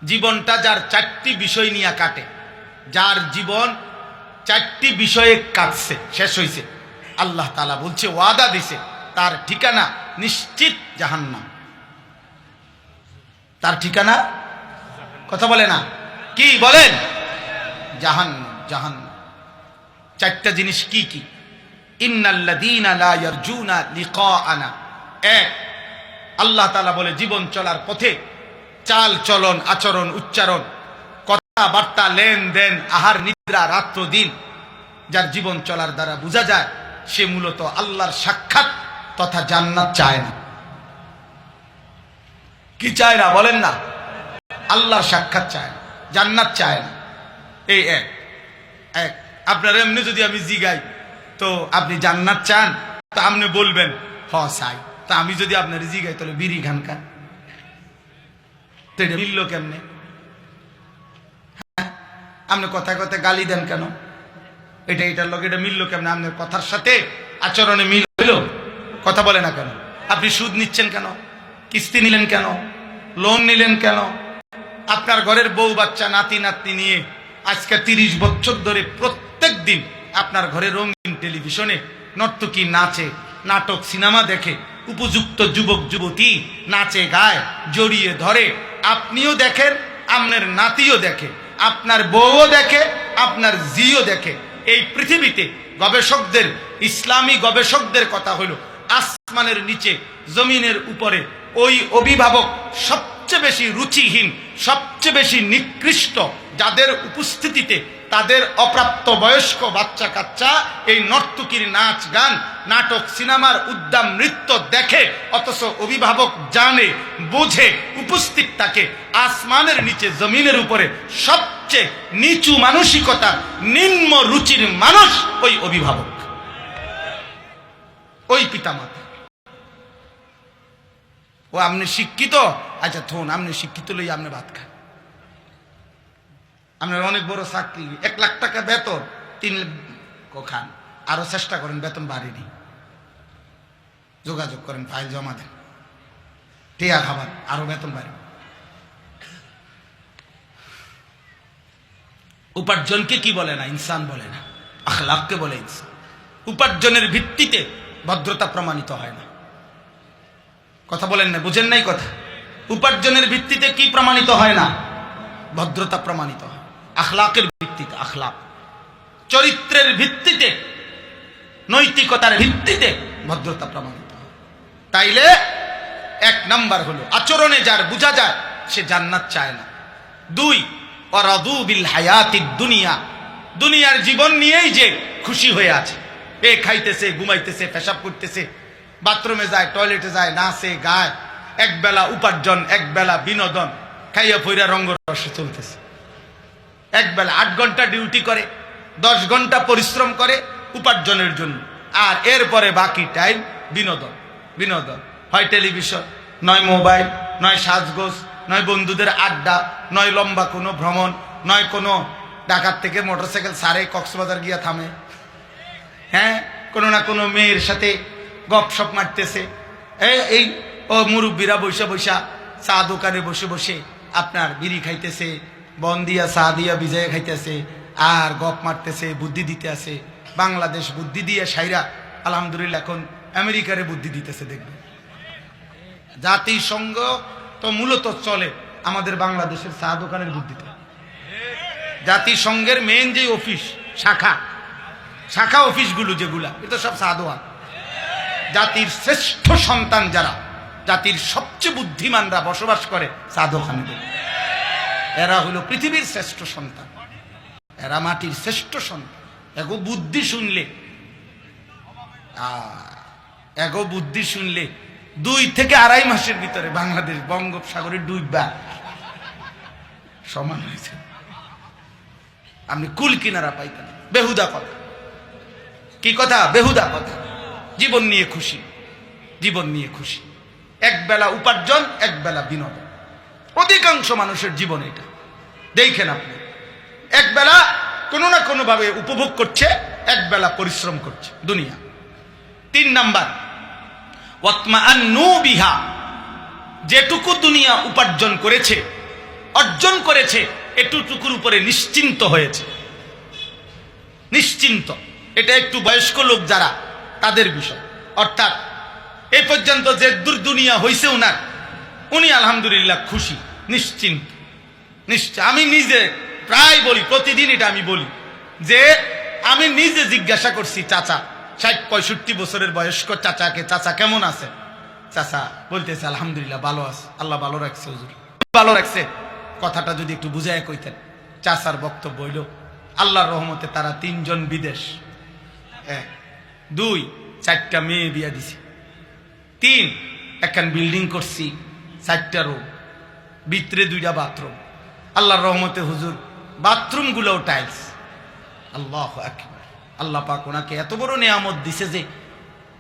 জীবনটা যার চারটি বিষয় নিয়ে কাটে, যার জীবন চারটি বিষয়ে কাটছে, শেষ হয়েছে, আল্লাহ তাআলা বলছে, ওয়াদা দিছে, তার ঠিকানা নিশ্চিত জাহান্নাম। তার ঠিকানা, কথা বলে না, কি বলেন? জাহান্নাম, জাহান্নাম। চারটা জিনিস কি কি? ইন্নাল্লাযীনা লা ইয়ারজুনা লিকাআনা। এক, আল্লাহ তাআলা বলে জীবন চলার পথে চাল চলন, আচরণ, উচ্চারণ, কথাবার্তা, লেনদেন, আহার নিদ্রা, রাত্র দিন, যার জীবন চলার দ্বারা বোঝা যায় সে মূলত আল্লাহর সাক্ষাৎ তথা জান্নাত চায় না। কি চায় না বলেন না? আল্লাহর সাক্ষাৎ চায় না, জান্নাত চায় না। এই এক এক আপনার এমনি যদি আমি জিগাই তো আপনি জান্নাত চান, তো আপনি বলবেন হ চাই। তা আমি যদি আপনার জিগাই তাহলে বিড়ি খান খান, তো এটা মিলল কেমনে? হ্যাঁ, আপনি কথায় কথায় গালি দেন কেন? এটার লোক এটা মিলল কেমনে? আপনার কথার সাথে আচরণে মিল হইল, কথা বলে না কেন? আপনি সুদ নিচ্ছেন কেন? কিস্তি নিলেন কেন? লোন নিলেন কেন? আপনার ঘরের বউ বাচ্চা নাতি নাতনি নিয়ে আজকে 30 বছর ধরে প্রত্যেক দিন আপনার ঘরে রঙিন টেলিভিশনে নর্তকী নাচে, নাটক, সিনেমা দেখে, উপযুক্ত যুবক যুবতী নাচে গায়, জড়িয়ে ধরে, আপনিও দেখেন, আপনার নাতিও দেখে, আপনার বউও দেখে, আপনার জিও দেখে। এই পৃথিবীতে গবেষকদের, ইসলামী গবেষকদের কথা হলো, আসমানের নিচে জমিনের উপরে ওই অভিভাবক সবচেয়ে বেশি রুচিহীন, সবচেয়ে বেশি নিকৃষ্ট, যাদের উপস্থিতিতে তাদের অপ্রাপ্ত বয়স্ক বাচ্চা কাচ্চা এই নর্তকীর নাচ গান, নাটক, সিনেমার উদ্দাম নৃত্য দেখে, অথচ অভিভাবক জানে, বোঝে, উপস্থিত থাকে, আসমানের নিচে জমিনের উপরে সবচেয়ে নিচু মানসিকতা, নিম্ন রুচির মানুষ ওই অভিভাবক, ওই পিতামাতা। ও আপনি শিক্ষিত, আচ্ছা থোন, আপনি শিক্ষিত লই আপনি ভাত খান। আপনার অনেক বড় চাকরি, 1 লাখ টাকা বেতন, 3 খান, আরো চেষ্টা করেন বেতন বাড়েনি, যোগাযোগ করেন, ফাইল জমা দেন, টিয়া খাবার, আরো বেতন বাড়ে। উপার্জনকে কি বলে না? ইনসান বলে না, আখলাককে বলে ইনসান। উপার্জনের ভিত্তিতে ভদ্রতা প্রমাণিত হয় না, কথা বলেন না, বুঝেন নাই কথা? উপার্জনের ভিত্তিতে কি প্রমাণিত হয় না? ভদ্রতা প্রমাণিত হয়। আখলাকের ভিত্তিতে, আখলাক, চরিত্রের ভিত্তিতে, নৈতিকতার ভিত্তিতে ভদ্রতা প্রমাণিত হয়। তাইলে 1 নাম্বার হলো আচরণে যার বোঝা যায় সে জান্নাত চায় না। 2, ওয়ারাদু বিল হায়াতিদ দুনিয়া, দুনিয়ার জীবন নিয়েই যে খুশি হয়ে আছে, এ খাইতেছে, ঘুমাইতেছে, পেশাব করতেছে, বাথরুমে যায়, টয়লেটে যায়, নাচে গায়, একবেলা উপার্জন, একবেলা বিনোদন, খাইয়া ফইরা রঙ্গরসে চলতেছে। একবেলা 8 ঘন্টা ডিউটি করে, 10 ঘন্টা পরিশ্রম করে উপার্জনের জন্য, আর এরপরে বাকি টাইম বিনোদন, বিনোদন, হয় টেলিভিশন, নয় মোবাইল, নয় সাজগোজ, নয় বন্ধুদের আড্ডা, নয় লম্বা কোনো ভ্রমণ, নয় কোনো ঢাকার থেকে মোটরসাইকেল সারে কক্সবাজার গিয়া থামে, হ্যাঁ, কোনো না কোনো মেয়ের সাথে গপসপ মারতেছে, এই ও মুরব্বীরা বৈশা বৈশা চা দোকানে বসে বসে আপনার বিড়ি খাইতেছে, বন দিয়া চা দিয়া ভিজাইয়া খাইতেছে, আর গপ মারতেছে, বুদ্ধি দিতে আছে। বাংলাদেশ বুদ্ধি দিয়ে সাইরা আলহামদুলিল্লাহ এখন আমেরিকারে বুদ্ধি দিতেছে। দেখবে জাতিসংঘ তো মূলত চলে আমাদের বাংলাদেশের চা দোকানের বুদ্ধিতে। জাতিসংঘের মেইন যে অফিস, শাখা শাখা অফিসগুলো যেগুলা, এটা সব চা দোকান। জাতির শ্রেষ্ঠ সন্তান যারা, জাতির সবচেয়ে বুদ্ধিমানরা বসবাস করে চা দোকানে। এরা হলো পৃথিবীর শ্রেষ্ঠ সন্তান, এরা মাটির শ্রেষ্ঠ সন্তান। এগো বুদ্ধি শুনলে, এগো বুদ্ধি শুনলে 2 থেকে 2.5 মাসের ভিতরে বাংলাদেশ বঙ্গোপসাগরে ডুববা সমান হয়েছে। আপনি কুল কিনারা পাইতেন। বেহুদা কথা, কি কথা? বেহুদা কথা। জীবন নিয়ে খুশি, জীবন নিয়ে খুশি, একবেলা উপার্জন, একবেলা বিনোদন। অধিকাংশ মানুষের জীবন এটা। দেখেন আপনি, একবেলা কোনো না কোনো ভাবে উপভোগ করছে, একবেলা পরিশ্রম করছে দুনিয়া। 3 নাম্বার, ওয়াতমাআন্নু বিহা, যেটুকু দুনিয়া উপার্জন করেছে অর্জন করেছে, এটুকুর উপরে নিশ্চিন্ত হয়েছে। নিশ্চিন্ত, এটা একটু বয়স্ক লোক যারা তাদের বিষয়। অর্থাৎ এই পর্যন্ত যে দুনিয়া হয়েছে উনার, উনি আলহামদুলিল্লাহ খুশি, নিশ্চিন্ত। আমি নিজে প্রায় বলি, প্রতিদিন এটা আমি বলি যে আমি নিজে জিজ্ঞাসা করছি চাচা, ৬০-৬৫ বছরের বয়স্ক চাচাকে, চাচা কেমন আছে? চাচা বলতেছে আলহামদুলিল্লাহ ভালো আছে, আল্লাহ ভালো রাখছে, হুজুর ভালো রাখছে। কথাটা যদি একটু বুঝায় কইতেন। চাচার বক্তব্য হইল আল্লাহর রহমতে তারা ৩ জন বিদেশ, ১ ২ ৪টা মেয়ে বিয়া দিছি, ৩ একখান বিল্ডিং করছি, ৪টা রুম, ভিতরে 2টা বাথরুম। আল্লাহর রহমতে হুজুর বাথরুম গুলোও টাইলস। আল্লাহু আকবার। আল্লাহ পাক ওনাকে এত বড় নিয়ামত দিছে যে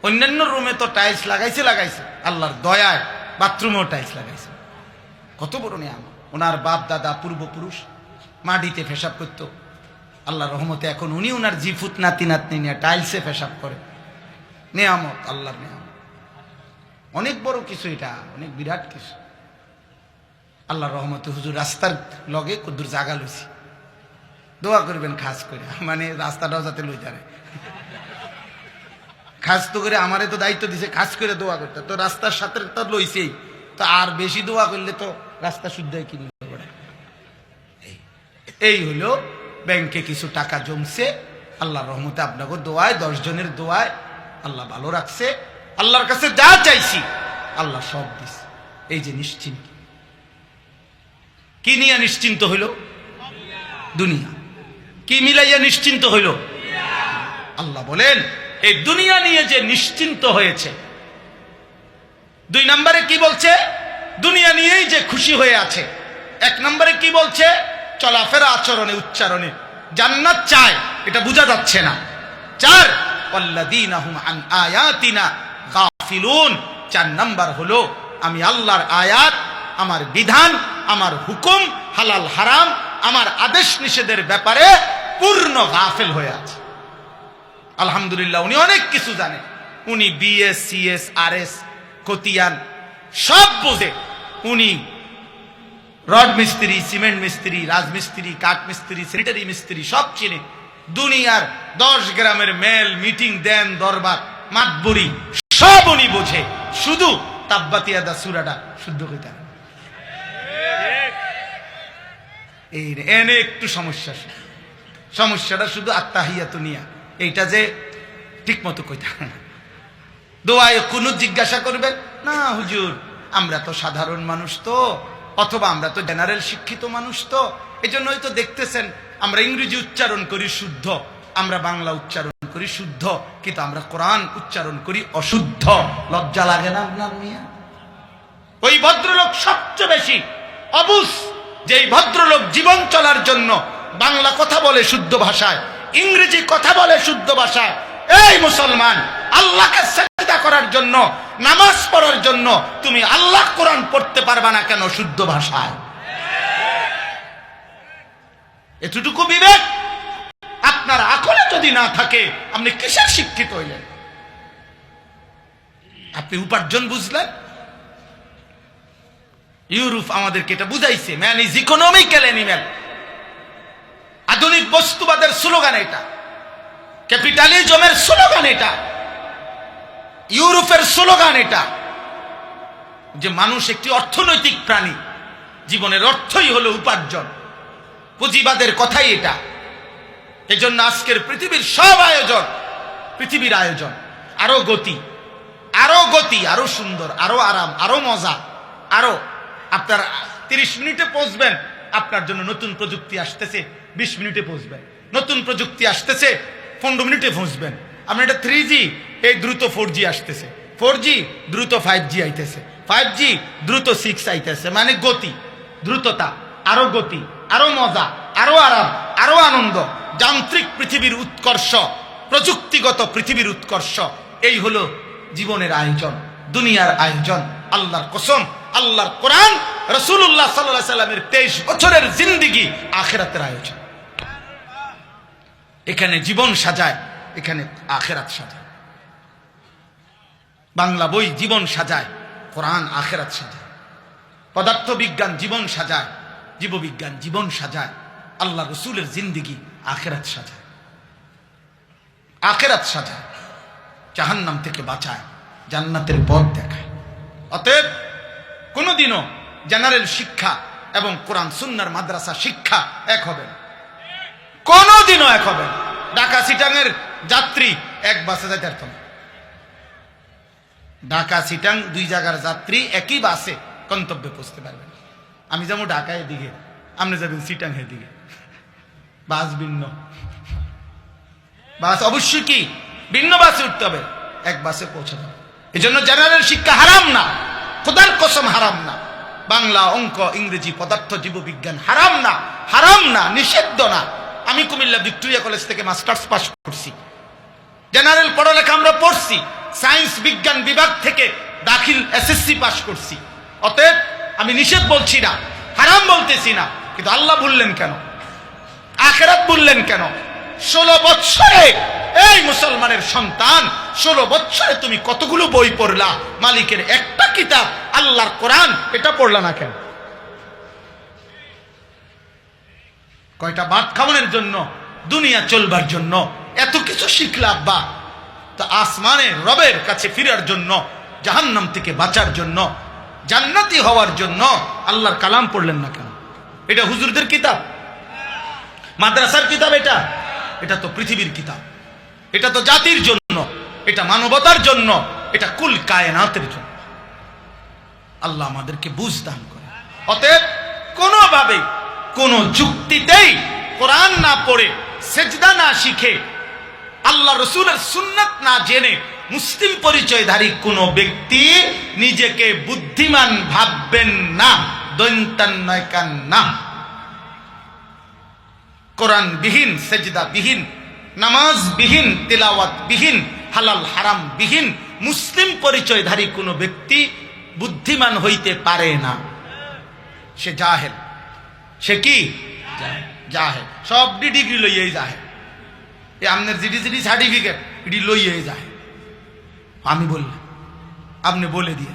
অন্যান্য রুমে তো টাইলস লাগাইছে, আল্লাহর দয়ায় বাথরুমেও টাইলস লাগাইছে। কত বড় নিয়ামত। ওনার বাপ দাদা পূর্বপুরুষ মাটিতে পেশাব করতো, আল্লাহর রহমতে এখন উনি ওনার জিফুত নাতি নাতনি নিয়ে টাইলসে পেশাব করে। নিয়ামত, আল্লাহর নিয়ামত, অনেক বড় কিছু, এটা অনেক বিরাট কিছু। আল্লাহর রহমতে হুজুর রাস্তার লগে কদ্দুর জায়গা লইছি, দোয়া করবেন খাস করে, মানে রাস্তাটাও যাতে লই যারে, খাস তো করে আমারে তো দায়িত্ব দিছে খাস করে দোয়া করতে, তো রাস্তার সাথে তো লইছেই, তো আর বেশি দোয়া করলে তো রাস্তা শুদ্ধ কিনে। এই হলো ব্যাংকে কিছু টাকা জমছে, আল্লাহর রহমতে আপনাকে দোয়ায়, 10 জনের দোয়ায় আল্লাহ ভালো রাখছে। আল্লাহর কাছে যা চাইছি আল্লাহ সব দিছে। এই যে নিশ্চিন্ত, কি নিয়ে নিশ্চিন্ত হইল? দুনিয়া। কি মিলাইয়া নিশ্চিন্ত হইল? আল্লাহ বলেন এই দুনিয়া নিয়ে যে নিশ্চিন্ত হয়েছে। 2 নম্বরে কি বলছে? দুনিয়া নিয়েই যে খুশি হয়ে আছে। 1 নম্বরে কি বলছে? চলাফেরা, আচরণে, উচ্চারণে জান্নাত চায়, এটা বোঝা যাচ্ছে না। 4 ওয়াল্লাযীনা হুম আন আয়াতিনা গাফিলুন। 4 নাম্বার হলো আমি আল্লাহর আয়াত, আমার বিধান, আমার হুকুম, হালাল হারাম, আমার আদেশ নিষেধের ব্যাপারে পূর্ণ গাফিল হয়ে আছে। আলহামদুলিল্লাহ, উনি অনেক কিছু জানেন। উনি বিএস, সিএস, আরএস, খতিয়ান সব বোঝে। উনি রড মিস্ত্রি, সিমেন্ট মিস্ত্রি, রাজমিস্ত্রি, কাঠ মিস্ত্রি, স্যানিটারি মিস্ত্রি সব চিনে। দুনিয়ার 10 গ্রামের মেল, মিটিং, দেন দরবার, মাতবরি সব উনি বোঝে। শুধু তাব্বাতিয়াদা সূরাটা শুদ্ধ কইতে পারে। এই এনে একটু সমস্যাটা শুধু আত্তাহিয়াতু নিয়া, এইটা যে ঠিক মতো কইতে পারে না। দোয়ায় কুনুত জিজ্ঞাসা করবেন না, হুজুর আমরা তো সাধারণ মানুষ তো, অথবা আমরা তো জেনারেল শিক্ষিত মানুষ তো, এই জন্যই তো দেখতেছেন আমরা ইংরেজি উচ্চারণ করি শুদ্ধ, আমরা বাংলা উচ্চারণ করি শুদ্ধ, কিন্তু আমরা কোরআন উচ্চারণ করি অশুদ্ধ। লজ্জা লাগে না আপনার মিয়া? ওই ভদ্রলোক সবচেয়ে বেশি অবুঝ, যে এই ভদ্রলোক জীবন চলার জন্য বাংলা কথা বলে শুদ্ধ ভাষায়, ইংরেজি কথা বলে শুদ্ধ ভাষায়। এই মুসলমান, আল্লাহকে সিজদা করার জন্য, নামাজ পড়ার জন্য তুমি আল্লাহ কোরআন পড়তে পারবা না কেন শুদ্ধ ভাষায়? এতটুকু বিবেক আপনার আকলে যদি না থাকে, আপনি কিসের শিক্ষিত হইলেন? আপনি উপার্জন বুঝলেন? ইউরোপ আমাদেরকে এটা বুঝাইছে, ম্যান ইজ ইকোনমিক্যাল অ্যানিম্যাল। আধুনিক বস্তুবাদের স্লোগান এটা, ক্যাপিটালিজমের স্লোগান এটা, ইউরোপের স্লোগান এটা, যে মানুষ একটি অর্থনৈতিক প্রাণী, জীবনের অর্থই হলো উপার্জন। পুঁজিবাদের কথাই এটা। এজন্য আজকের পৃথিবীর সব আয়োজন, পৃথিবীর আয়োজন আরো গতি, আরো সুন্দর, আরো আরাম, আরো মজা, আরো আপনার 30 মিনিটে পৌঁছবেন, আপনার জন্য নতুন প্রযুক্তি আসতেছে 20 মিনিটে পৌঁছবেন, নতুন প্রযুক্তি আসতেছে 15 মিনিটে পৌঁছবেন। আপনার এটা 3G, এই দ্রুত 4G আসতেছে, 4G দ্রুত 5G আইতেছে, 5G দ্রুত 6 আইতেছে। মানে গতি, দ্রুততা, আরো গতি, আরো মজা, আরো আরাম, আরো আনন্দ। যান্ত্রিক পৃথিবীর উৎকর্ষ, প্রযুক্তিগত পৃথিবীর উৎকর্ষ, এই হলো জীবনের আয়োজন, দুনিয়ার আয়োজন। আল্লাহর কসম, আল্লাহর কোরআন, রাসূলুল্লাহ সাল্লাল্লাহু আলাইহি সাল্লামের 23 বছরের জিন্দেগি আখিরাতের আয়োজন। এখানে জীবন সাজায়, এখানে আখিরাত সাজায়। বাংলা বই জীবন সাজায়, কোরআন আখিরাত সাজায়। পদার্থ বিজ্ঞান জীবন সাজায়, জীববিজ্ঞান জীবন সাজায়, আল্লাহ রসুলের জিন্দিগি আখেরাত সাজায়, আখেরাত সাজায়, জাহান্নাম থেকে বাঁচায়, জান্নাতের পথ দেখায়। অতএব কোনোদিনও জেনারেল শিক্ষা এবং কোরআন সুন্নাহর মাদ্রাসা শিক্ষা এক হবে না, কোনোদিনও এক হবে না। ঢাকা সিটাঙের যাত্রী এক বাসে যাইতে পারত না। ঢাকা সিটাং দুই জায়গার যাত্রী একই বাসে গন্তব্যে পৌঁছতে পারবেন। আমি যাবো ঢাকা এদিকে, আপনি যাবেন সিটাং এদিকে, বাস ভিন্ন, বাস অবশ্যই কি ভিন্ন বাসে উঠতে হবে, এক বাসে পৌঁছাতে হবে। এই জন্য জেনারেল শিক্ষা হারাম না, খোদার কসম হারাম না। বাংলা, অঙ্ক, ইংরেজি, পদার্থ, জীববিজ্ঞান হারাম না, হারাম না, নিষিদ্ধ না। আমি কুমিল্লা ভিক্টোরিয়া কলেজ থেকে মাস্টার্স পাস করছি, জেনারেল পড়ালেখা আমরা পড়ছি, সায়েন্স বিজ্ঞান বিভাগ থেকে দাখিল এসএসসি পাস করছি। অতএব আমি নিষেধ বলছি না, হারাম বলতেছি না, কিন্তু আল্লাহ বললেন কেন, আখিরাত বললেন কেন? 16 বছরে এই মুসলমানের সন্তান, 16 বছরে তুমি কতগুলো বই পড়লা? মালিকের একটা কিতাব আল্লাহর কোরআন, এটা পড়লা না কেন? কয়টা ভাত খাওয়ানোর জন্য, দুনিয়া চলবার জন্য এত কিছু শিখলা আব্বা, তো আসমানে রবের কাছে ফিরার জন্য, জাহান্নাম থেকে বাঁচার জন্য, জান্নাতি হওয়ার জন্য আল্লাহর কালাম পড়লেন না কেন? এটা হুজুরদের কিতাব, মাদ্রাসার কিতাব, এটা তো পৃথিবীর কিতাব, এটা তো জাতির জন্য, এটা মানবতার জন্য, এটা কুল কায়নাতের জন্য। আল্লাহ আমাদেরকে বুঝ দান করে। অতএব কোনোভাবে কোন যুক্তিতেই কোরআন না পড়ে, সেজদা না শিখে, আল্লাহ রসুলের সুন্নাত না জেনে মুসলিম পরিচয়ধারী কোন ব্যক্তি নিজেকে বুদ্ধিমান ভাববেন না, দৈন্তান্নয়কান না। কোরআন বিহীন, সেজদা বিহীন, নামাজ বিহীন, তিলাওয়াত বিহীন, হালাল হারাম বিহীন মুসলিম পরিচয়ধারী কোন ব্যক্তি বুদ্ধিমান হইতে পারে না। সে জাহেল। সে কি জাহেল। সব ডিগ্রি লইয়াই জাহেল। এই আপনার জিডি সার্টিফিকেট এটি লইয়াই যায়। আমি বললাম, আপনি বলে দিয়ে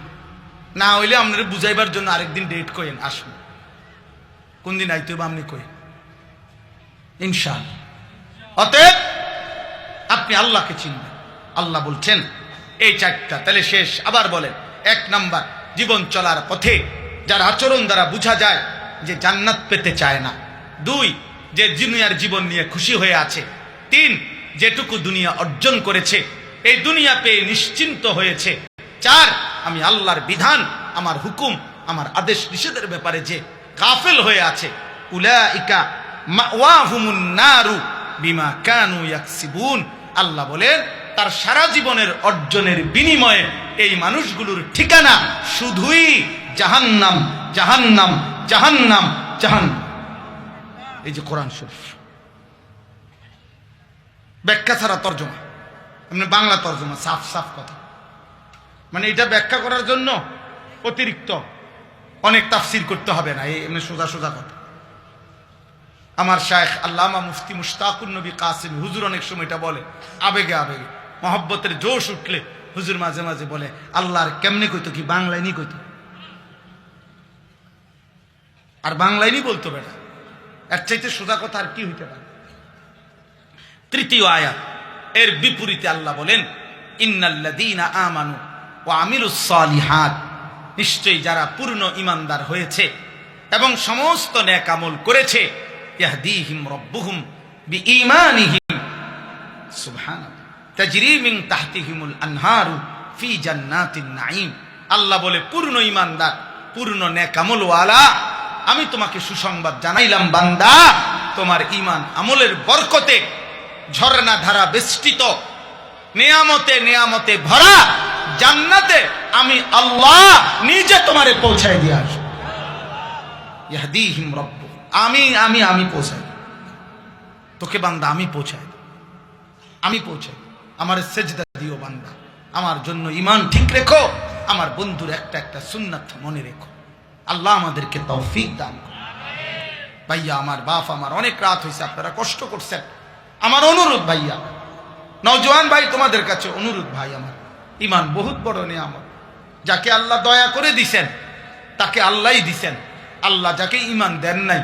না হইলে আপনার বুঝাইবার জন্য আরেকদিন ডেট করেন, আসুন, কোন দিন আইতে হবে আপনি কই, ইনশাআল্লাহ। অতএব আপনি আল্লাহকে চিনবেন। আল্লাহ বলছেন এই চারটা, তাহলে শেষ। আবার বলেন, 1 নাম্বার, জীবন চলার পথে যার আচরণ দ্বারা বোঝা যায় যে জান্নাত পেতে চায় না। 2, যে দুনিয়ার জীবন নিয়ে খুশি হয়ে আছে। 3, যেটুকু দুনিয়া অর্জন করেছে এই দুনিয়া পেয়ে নিশ্চিন্ত হয়েছে। 4, আমি আল্লাহর বিধান, আমার হুকুম, আমার আদেশ নিষেধের ব্যাপারে যে গাফেল হয়ে আছে। উলাইকা মাওয়াহুমুন নারু বিমা কানু ইয়াকসিবুন। আল্লাহ বলেন তার সারা জীবনের অর্জনের বিনিময়ে এই মানুষগুলোর ঠিকানা শুধুই জাহান্নাম, জাহান্নাম, জাহান্নাম, জাহান্নাম। এই যে কোরআন শরীফ, ব্যাখ্যা ছাড়া তর্জমা, মানে বাংলা তর্জমা, সাফ সাফ কথা। মানে এটা ব্যাখ্যা করার জন্য অতিরিক্ত অনেক তাফসির করতে হবে না, এই এমনি সোজা সোজা কথা। আমার শায়েখ আল্লামা মুফতি মুশতাকুন নবী কাসিমি হুজুর অনেক সময় এটা বলে, আবেগে আবেগে, মহব্বতের জোশ উঠলে হুজুর মাঝে মাঝে বলে, আল্লাহর কেমনে কইতো, কি বাংলায় নি কইতো, আর বাংলায় নি বলতো বেটা, এর চাইতে সোজা কথা আর কি হইতে পারে। 3য় আয়াত, এর বিপরীতে আল্লাহ বলেন, ইন্নাল্লাযীনা আমানু ওয়া আমিলুস সালিহাত, নিশ্চয়ই যারা পূর্ণ ঈমানদার হয়েছে এবং সমস্ত নেক আমল করেছে, ইয়াহদিহিম রাব্বুহুম বিঈমানিহিম সুবহানাল্লাহ তাজরি মিন তাহতিহিমুল আনহারু ফি জান্নাতিন নাঈম। আল্লাহ বলে পূর্ণ ঈমানদার, পূর্ণ নেক আমলওয়ালা, আমি তোমাকে সুসংবাদ জানাইলাম বান্দা, তোমার ঈমান আমলের বরকতে ঝর্ণা ধারা বেষ্টিত, নিয়ামতে নিয়ামতে ভরা জান্নাতে আমি আল্লাহ নিজে তোমারে পৌঁছায় দিয়ে আসব। ইয়াহদিহিম রাব্বুহুম, আমি পৌঁছাই তোকে বান্দা, আমি পৌঁছাই, আমি পৌঁছাই। আমার সেজদা দিও বান্দা, আমার জন্য ঈমান ঠিক রেখো, আমার বন্ধুর একটা একটা সুন্নাত মনে রেখো। আল্লাহ আমাদেরকে তৌফিক দান করুন। ভাইয়া আমার বাপ, আমার অনেক রাত হয়েছে, আপনারা কষ্ট করছেন, আমার অনুরোধ ভাইয়া, নওজোয়ান ভাই, তোমাদের কাছে অনুরোধ ভাই, আমার ঈমান বহুত বড় নিয়ামত, যাকে আল্লাহ দয়া করে দিছেন তাকে আল্লাহই দিছেন, আল্লাহ যাকে ইমান দেন নাই